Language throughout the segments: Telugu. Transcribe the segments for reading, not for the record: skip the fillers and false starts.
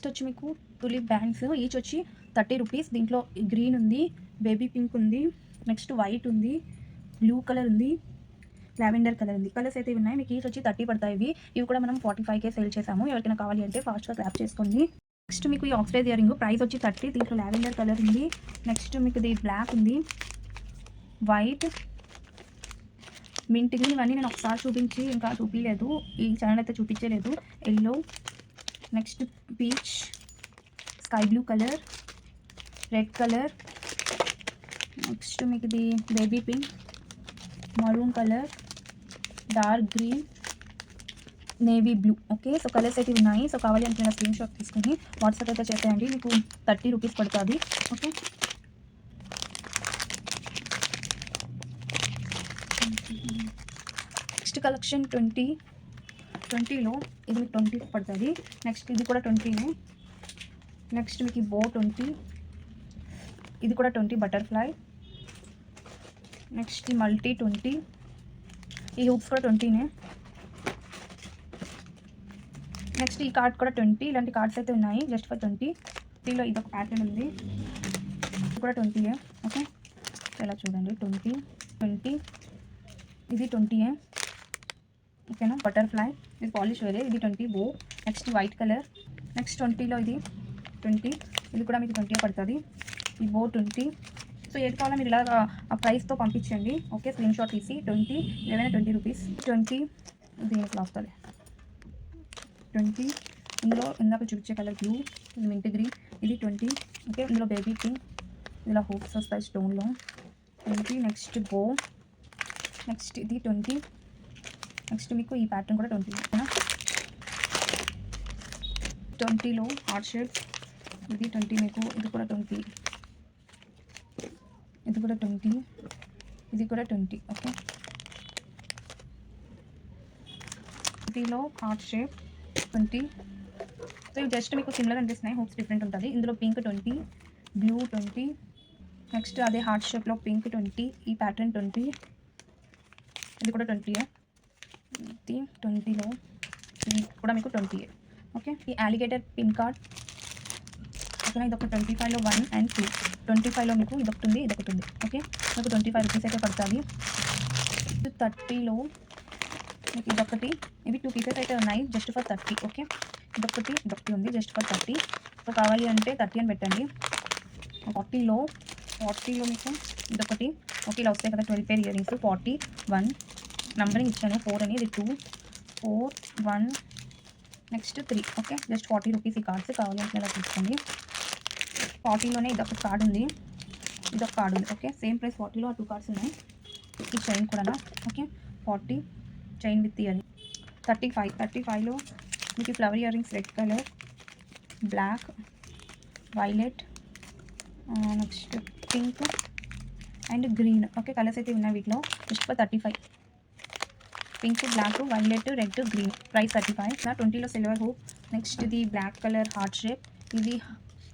నెక్స్ట్ వచ్చి మీకు టులిప్ బ్యాండ్స్ ఈచ్ వచ్చి 30 రూపీస్. దీంట్లో గ్రీన్ ఉంది, బేబీ పింక్ ఉంది, నెక్స్ట్ వైట్ ఉంది, బ్లూ కలర్ ఉంది, లావెండర్ కలర్ ఉంది. కలర్స్ అయితే ఉన్నాయి. మీకు ఈచ్ వచ్చి 30 పడతాయి. ఇవి కూడా మనం 45కే సేల్ చేసాము. ఎవరికైనా కావాలి అంటే ఫాస్ట్గా గ్రాప్ చేసుకోండి. నెక్స్ట్ మీకు ఈ ఆక్సిడైజ్ ఇయర్ రింగ్ ప్రైస్ వచ్చి 30. దీంట్లో లావెండర్ కలర్ ఉంది, నెక్స్ట్ మీకు ఇది బ్లాక్ ఉంది, వైట్, మింట్ గ్రీన్. ఇవన్నీ నేను ఒకసారి చూపించి ఇంకా చూపించలేదు, ఈ ఛానల్ అయితే చూపించలేదు. Yellow, next peach, sky blue colour, red colour, next మీకు ఇది baby pink, maroon colour, dark green, navy blue. Okay, so colours అయితే ఉన్నాయి. సో కావాలి అంటే స్క్రీన్ షాట్ తీసుకుని వాట్సాప్ అయితే చేసేయండి. మీకు 30 రూపీస్ పడుతుంది. ఓకే, నెక్స్ట్ కలెక్షన్ 20లో ఇది మీకు 20 పడుతుంది. నెక్స్ట్ ఇది కూడా 20నే. నెక్స్ట్ మీకు బో 20, ఇది కూడా 20 బటర్ఫ్లై. నెక్స్ట్ ఈ మల్టీ 20, ఈ హూప్స్ కూడా 20నే. నెక్స్ట్ ఈ కార్డ్ కూడా 20. ఇలాంటి కార్డ్స్ అయితే ఉన్నాయి జస్ట్ ఫర్ 20. దీనిలో ఇదొక ప్యాటర్న్ ఉంది, ఇది కూడా 20ఏ. ఓకే, ఇలా చూడండి 20, ఇది 20ఏ. ఓకేనా, బటర్ఫ్లై, ఇది పాలిష్ వేరే, ఇది 20 బో. నెక్స్ట్ వైట్ కలర్, నెక్స్ట్ 20లో ఇది 20, ఇది కూడా మీకు 20 పడుతుంది. ఈ బో 20. సో ఏది కావాలో మీరు ఇలా ఆ ప్రైస్తో పంపించండి. ఓకే, స్క్రీన్ షాట్ తీసి 20 ఏవైనా 20 రూపీస్. 20 దీని ఇట్లా వస్తుంది 20. ఇందులో ఇందాక చూపించే కలర్ బ్లూ, ఇది మింట్ గ్రీన్, ఇది 20. ఓకే, ఇందులో బేబీ పింక్, ఇలా హూప్స్ వస్తాయి స్టోన్లో 20. నెక్స్ట్ బో, నెక్స్ట్ ఇది 20. నెక్స్ట్ మీకు ఈ ప్యాటర్న్ కూడా 20. ఓకేనా, 20లో హార్ట్ షేప్, ఇది 20 మీకు, ఇది కూడా 20, ఇది కూడా 20, ఇది కూడా 20. ఓకే, దీనిలో హార్ట్ షేప్ 20. సో ఇవి జస్ట్ మీకు సిమిలర్ అనిపిస్తున్నాయి, హోప్స్ డిఫరెంట్ ఉంటుంది. ఇందులో పింక్ 20, బ్లూ 20, నెక్స్ట్ అదే హార్ట్ షేప్లో పింక్ 20, ఈ ప్యాటర్న్ 20, ఇది కూడా 20. ఇది 20లో ఇది కూడా మీకు 20. ఓకే, ఈ అలిగేటర్ పిన్ కార్డ్. ఓకేనా, ఇది ఒక 25లో 1 and 2. 25లో మీకు ఇదొకటి ఉంది, ఇదొకటి ఉంది. ఓకే, మీకు 25 రూపీస్ అయితే పడుతుంది. 30లో మీకు ఇదొకటి, ఇవి 2 పీసెస్ అయితే ఉన్నాయి జస్ట్ ఫర్ 30. ఓకే, ఇదొకటి ఉంది జస్ట్ ఫర్ 30. సో కావాలి అంటే 30 అని పెట్టండి. 40లో మీకు ఇదొకటి. ఓకే, ఇలా వస్తాయి కదా 12 పేర్ ఇయర్ రింగ్స్. 41 నంబరింగ్ ఇచ్చాను, 4 అని, ఇది 2, 4, 1, నెక్స్ట్ 3. ఓకే, జస్ట్ 40 రూపీస్ ఈ కార్డ్స్. కావాలి అంటే అలా తీసుకోండి. 40లోనే ఇదొక కార్డ్ ఉంది, ఇదొక కార్డ్ ఉంది. ఓకే, సేమ్ ప్రైస్ 40లో ఆ 2 కార్డ్స్ ఉన్నాయి. ఈ చైన్ కూడా. Okay, 40 chain with earring మీకు flower earrings, red colour, black, violet, next pink and green. Okay, colours అయితే ఉన్నాయి వీటిలో just for 35. Pink, black, violet, red, green. Price 35. 20లో సిల్వర్ హూప్. నెక్స్ట్ ఇది బ్లాక్ కలర్ హార్ట్ షేప్, ఇది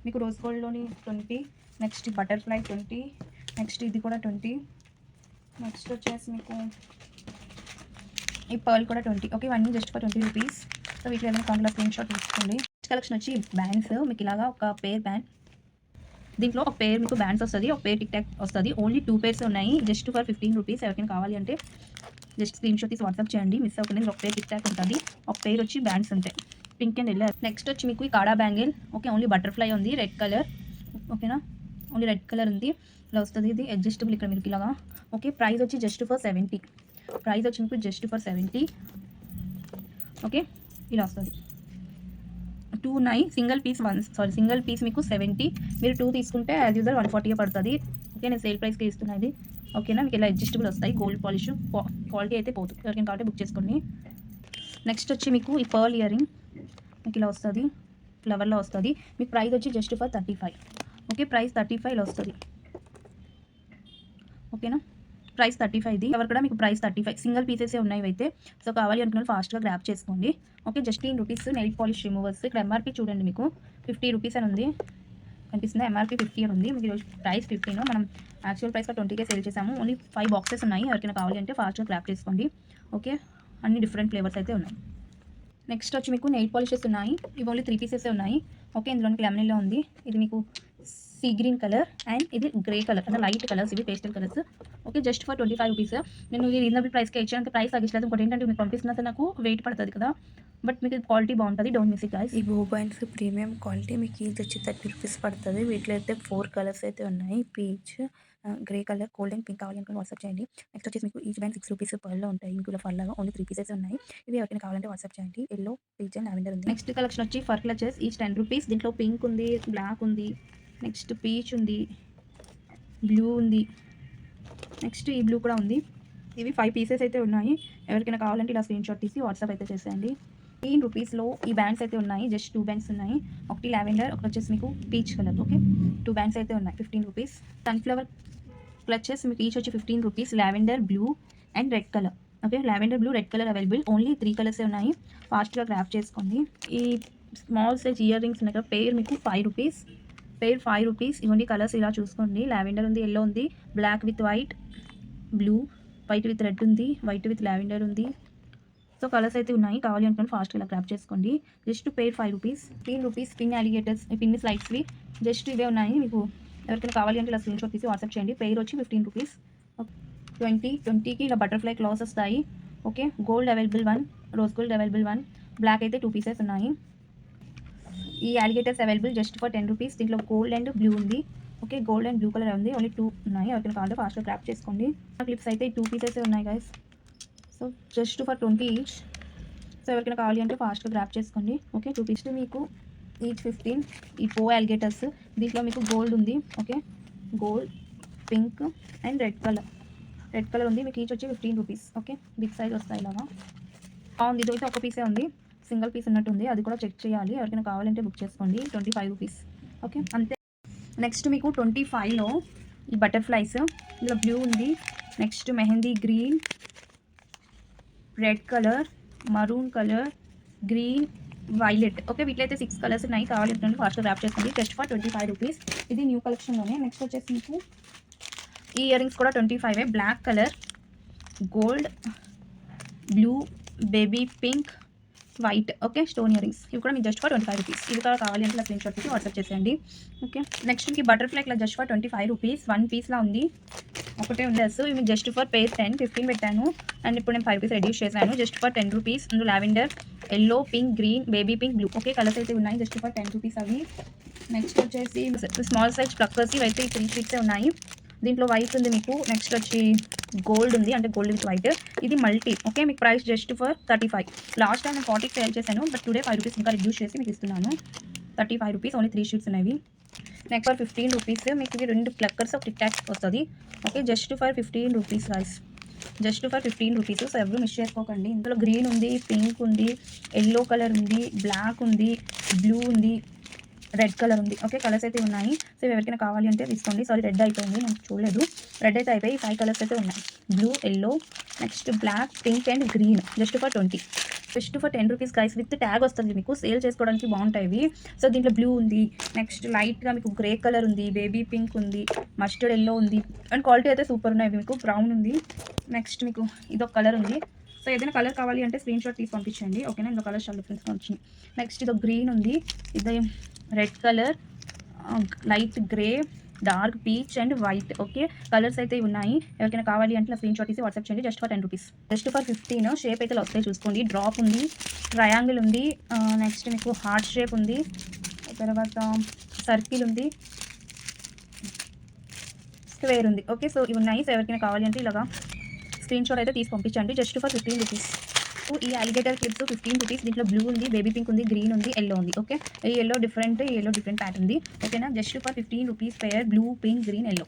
మీకు రోజ్ గోల్డ్లోని 20. Next butterfly 20. నెక్స్ట్ ఇది కూడా 20. నెక్స్ట్ వచ్చేసి మీకు ఈ పర్ల్ కూడా 20. ఓకే, ఇవన్నీ జస్ట్ ఫర్ 20 రూపీస్. సో వీటిలో ఏదైనా కాంగ్లా స్క్రీన్ షాట్ తీసుకోండి. నెక్స్ట్ కలెక్షన్ వచ్చి బ్యాండ్స్. మీకు ఇలాగా ఒక పేర్ బ్యాండ్, దీంట్లో ఒక పేర్ మీకు బ్యాండ్స్ వస్తుంది, ఒక పేర్ టిక్ టాక్ వస్తుంది. ఓన్లీ 2 పేర్స్ ఉన్నాయి జస్ట్ ఫర్ 15 రూపీస్. ఎవరికైనా కావాలి అంటే జస్ట్ స్క్రీన్ షాట్ తీసి వాట్సాప్ చేయండి. మిస్ అవ్వకుండా ఒక పేర్ టిక్ టాక్ ఉంటుంది, ఒక పేర్ వచ్చి బ్యాండ్స్ ఉంటాయి పింక్ అండ్ ఎల్లో. నెక్స్ట్ వచ్చి మీకు ఈ కాడా బ్యాంగిల్. ఓకే, ఓన్లీ బటర్ఫ్లై ఉంది, రెడ్ కలర్. ఓకేనా, ఓన్లీ రెడ్ కలర్ ఉంది, ఇలా వస్తుంది. ఇది అడ్జస్టబుల్ ఇక్కడ మీకు ఇలాగా. ఓకే, ప్రైస్ వచ్చి జస్ట్ ఫర్ 70. ప్రైస్ వచ్చి మీకు జస్ట్ ఫర్ 70. ఓకే, ఇలా వస్తుంది. 2 ఉన్నాయి, సింగిల్ పీస్ మీకు 70. మీరు 2 తీసుకుంటే యాజ్ యూజువల్ 140 పడుతుంది. ఓకే, నేను సేల్ ప్రైస్కి ఇస్తున్నది. ఓకేనా, మీకు ఇలా అడ్జస్టబుల్ వస్తాయి. గోల్డ్ పాలిష్, క్వాలిటీ అయితే పోదు. ఎవరికైనా కాబట్టి బుక్ చేసుకోండి. నెక్స్ట్ వచ్చి మీకు ఈ పర్ల్ ఇయర్ రింగ్ మీకు ఇలా వస్తుంది, ఫ్లవర్లో వస్తుంది. మీకు ప్రైస్ వచ్చి జస్ట్ ఫర్ 35. ఓకే, ప్రైస్ 35 ఇలా వస్తుంది. ఓకేనా, ప్రైస్ 35. ఇది ఎవరు కూడా మీకు ప్రైస్ 35. సింగిల్ పీసెసే ఉన్నాయి అయితే. సో కావాలి అనుకున్న ఫాస్ట్గా గ్రాప్ చేసుకోండి. Okay, just 10 rupees nail polish removers. ఇక్కడ ఎంఆర్పీ చూడండి, మీకు 50 రూపీస్ అని ఉంది, కనిపిస్తుంది. ఎంఆర్పీ 50 అని ఉంది. మీకు ప్రైస్ 15. మనం యాక్చువల్ ప్రైస్గా 20కే సేల్ చేసాము. ఓన్లీ 5 బాక్సెస్ ఉన్నాయి. ఎవరికైనా కావాలి అంటే ఫాస్ట్గా గ్రాప్ చేసుకోండి. ఓకే, అన్ని డిఫరెంట్ ఫ్లేవర్స్ అయితే ఉన్నాయి. నెక్స్ట్ వచ్చి మీకు నెయిల్ పాలిషెస్ ఉన్నాయి. ఇవి ఓన్లీ 3 పీసెస్ ఉన్నాయి. ఓకే. ఇందులోనికి లెమనెల్లో ఉంది. ఇది మీకు సీ గ్రీన్ కలర్ అండ్ ఇది గ్రే కలర్ అంటే లైట్ కలర్స్ ఇవి pastel colours. Okay. Just for 25 rupees. నేను ఇది రీజనబుల్ ప్రైస్‌కే ఇచ్చాను. ప్రైస్ తగ్గించలేదు. ఇంకోటి ఏంటంటే మీకు పంపిస్తున్నా సరే నాకు వెయిట్ పడతది కదా! బట్ మీకు క్వాలిటీ బావుంటది. Don't miss it guys. ఈ బో బ్యాండ్స్ ప్రీమియం క్వాలిటీ మీకు ఇది వచ్చి 30 రూపీస్ పడుతుంది. వీటిలో అయితే 4 కలర్స్ అయితే ఉన్నాయి. Peach, grey colour, gold and pink కావాలి అనుకుని వాట్సాప్ చేయండి. నెక్స్ట్ వచ్చేసి మీకు ఈచ్ బ్యాండ్ 6 రూపీస్ పర్లో ఉంటాయి. ఇందులో ఫర్లాగా ఓన్లీ 3 పీసెస్ ఉన్నాయి. ఇవి ఎవరికైనా కావాలంటే వాట్సాప్ చేయండి. ఎల్లో, పీచ్ అండ్ లావెండర్ ఉంది. నెక్స్ట్ కలెక్షన్ వచ్చి ఫర్ క్లచెస్ ఈచ్ 10 రూపీస్. దీంట్లో పింక్ ఉంది, బ్లాక్ ఉంది, నెక్స్ట్ పీచ్ ఉంది, బ్లూ ఉంది, నెక్స్ట్ ఈ బ్లూ కూడా ఉంది. ఇవి 5 పీసెస్ అయితే ఉన్నాయి. ఎవరికైనా కావాలంటే ఇలా స్క్రీన్‌షాట్ తీసి వాట్సాప్ అయితే చేసేయండి. 15 రూపీస్‌లో ఈ బ్యాండ్స్ అయితే ఉన్నాయి. జస్ట్ 2 బ్యాండ్స్ ఉన్నాయి. ఒకటి లావెండర్, ఒకటి వచ్చేసి మీకు పీచ్ కలర్. ఓకే. 2 బ్యాండ్స్ అయితే ఉన్నాయి. 15 రూపీస్. సన్‌ఫ్లవర్ క్లచెస్ మీకు ఈచ్ వచ్చి 15 rupees. Lavender, blue and red colour. Okay. Lavender, blue, red colour available. Only 3 కలర్సే ఉన్నాయి. ఫాస్ట్‌గా గ్రాబ్ చేసుకోండి. ఈ స్మాల్ సైజ్ ఇయర్ రింగ్స్ ఉన్నాయి కదా! పెయిర్ మీకు 5 రూపీస్. Pair 5 rupees. ఇవన్నీ కలర్స్ ఇలా చూసుకోండి. లావెండర్ ఉంది, యెల్లో ఉంది, black with white, blue, white with red ఉంది, వైట్ విత్ లావెండర్ ఉంది. సో కలర్స్ అయితే ఉన్నాయి. కావాలి అనుకోండి ఫాస్ట్‌గా ఇలా గ్రాబ్ చేసుకోండి. Just pair 5 rupees. 15 rupees pin alligators, pin స్లైడ్స్‌వి జస్ట్ ఇవే ఉన్నాయి. మీకు ఎవరికైనా కావాలి అంటే ఇలా స్క్రీన్‌షాట్ తీసి వాట్సాప్ చేయండి. పెయిర్ వచ్చి 15 రూపీస్. 20కి ఇలా బటర్‌ఫ్లై క్లాత్స్ వస్తాయి. Okay. Gold available 1, rose gold available 1, black అయితే 2 పీసెస్ ఉన్నాయి. ఈ alligators available just for 10 rupees. దీంట్లో గోల్డ్ అండ్ బ్లూ ఉంది. Okay. Gold and blue colour ఉంది. ఓన్లీ 2 ఉన్నాయి. ఎవరికైనా కావాలంటే ఫాస్ట్‌గా గ్రాబ్ చేసుకోండి. క్లిప్స్ అయితే 2 పీసెసే ఉన్నాయి guys. So just for 20 each. So ఎవరికైనా కావాలి అంటే ఫాస్ట్‌గా గ్రాబ్ చేసుకోండి. ఓకే. 2 పీస్ మీకు ఈచ్ 15. ఈ బో అలిగేటర్స్ దీంట్లో మీకు గోల్డ్ ఉంది. Okay. Gold, pink and red colour. Red colour ఉంది. మీకు ఈచ్ వచ్చి 15 రూపీస్. ఓకే. బిగ్ సైజ్ వస్తాయి ఇలాగా. బాగుంది. ఇదైతే ఒక పీసే ఉంది. సింగిల్ పీస్ ఉన్నట్టుంది. అది కూడా చెక్ చేయాలి. ఎవరికైనా కావాలంటే బుక్ చేసుకోండి. 25 రూపీస్. ఓకే. అంతే. నెక్స్ట్ మీకు 25లో ఈ బటర్ఫ్లైస్. ఇందులో బ్లూ ఉంది. Next mehndi green, red colour, maroon colour, green, violet. Okay. వీటిలో అయితే 6 కలర్స్ ఉన్నాయి. కావాలి అనుకోండి ఫాస్ట్‌గా గ్రాబ్ చేసుకోండి. Just for 25 rupees. ఇది న్యూ కలెక్షన్‌లోనే. నెక్స్ట్ వచ్చేసి మీకు ఈ ఇయర్ రింగ్స్ కూడా 25 black colour, gold, blue, baby pink, white. Okay. Stone earrings. ఇవి కూడా మీకు జస్ట్ ఫర్ 25 రూపీస్. ఇవి కూడా కావాలి అంటే స్క్రీన్‌షాట్ తీసి వాట్సాప్ చేసేయండి. ఓకే. నెక్స్ట్ మీకు butterfly cloth just for 25 rupees. 1 పీస్‌లా ఉంది. ఒకటే ఉంది. సో ఇవి జస్ట్ ఫర్ పెయిర్ 10, 15 పెట్టాను. అండ్ ఇప్పుడు నేను 5 రూపీస్ రెడ్యూస్ చేశాను. Just for 10 rupees. ఇందులో lavender, yellow, pink, green, baby pink, blue. Okay. Colours అయితే ఉన్నాయి. జస్ట్ ఫర్ 10 రూపీస్ అవి. నెక్స్ట్ వచ్చేసి స్మాల్ సైజ్ ప్లక్కర్స్. ఇవైతే 3 షీట్సే ఉన్నాయి. దీంట్లో వైట్ ఉంది మీకు. నెక్స్ట్ వచ్చి గోల్డ్ ఉంది. అంటే గోల్డ్ విత్ వైట్. ఇది మల్టీ. ఓకే. మీకు price just for 35. Last time నేను 40కి సేల్ చేశాను. బట్ టుడే 5 రూపీస్ ఇంకా రిడ్యూస్ చేసి మీకు ఇస్తున్నాను. 35 రూపీస్. ఓన్లీ 3 షీట్స్ ఉన్నాయి. Next for 15 rupees. మీకు ఇవి 2 ప్లక్కర్స్ ఒక టిక్ టాక్స్ వస్తుంది. Okay. Just for 15 rupees guys. Just for 15 rupees. So ఎవరు మిస్ చేసుకోకండి. ఇందులో గ్రీన్ ఉంది, పింక్ ఉంది, యెల్లో కలర్ ఉంది, బ్లాక్ ఉంది, బ్లూ ఉంది, రెడ్ కలర్ ఉంది. ఓకే. కలర్స్ అయితే ఉన్నాయి. సో ఎవరికైనా కావాలి అంటే తీసుకోండి. సారీ రెడ్ అయిపోయింది. నేను చూడలేదు. రెడ్ అయితే అయిపోయి 5 కలర్స్ అయితే ఉన్నాయి. Blue, yellow, next black, pink and green. Just for 20. Just for 10 rupees guys. With tag వస్తుంది మీకు. సేల్ చేసుకోవడానికి బాగుంటాయి ఇవి. సో దీంట్లో బ్లూ ఉంది. నెక్స్ట్ లైట్గా మీకు గ్రే కలర్ ఉంది, బేబీ పింక్ ఉంది, మస్టర్డ్ యెల్లో ఉంది. అండ్ క్వాలిటీ అయితే సూపర్ ఉన్నాయి. మీకు బ్రౌన్ ఉంది. నెక్స్ట్ మీకు ఇదొక కలర్ ఉంది. సో ఏదైనా కలర్ కావాలి అంటే స్క్రీన్‌షాట్ తీసి పంపించండి. ఓకేనా. ఇందులో కలర్స్ చాలా డిఫరెన్స్గా వచ్చినాయి. నెక్స్ట్ ఇదొక గ్రీన్ ఉంది. ఇది red colour, light grey, dark peach and white. Okay. Colours అయితే ఉన్నాయి. ఎవరికైనా కావాలి అంటే స్క్రీన్‌షాట్ తీసి వాట్సాప్ చేయండి. Just for 10 rupees. Just for 15. Shape అయితే వస్తాయి చూసుకోండి. డ్రాప్ ఉంది, ట్రయాంగిల్ ఉంది, నెక్స్ట్ మీకు హార్ట్ షేప్ ఉంది, తర్వాత సర్కిల్ ఉంది, స్క్వేర్ ఉంది. ఓకే. సో ఇవి ఉన్నాయి. సో ఎవరికైనా కావాలి అంటే ఇలాగా స్క్రీన్‌షాట్ అయితే తీసి పంపించండి. Just for 15 rupees. ఈ అలిగేటర్ క్లిప్స్ 15 రూపీస్. దీంట్లో బ్లూ ఉంది, బేబీ పింక్ ఉంది, గ్రీన్ ఉంది, యెల్లో ఉంది. ఓకే. ఈ యెల్లో డిఫరెంట్ ప్యాటర్న్ ఉంది. ఓకేనా. Just for 15 rupees pair blue, pink, green, yellow.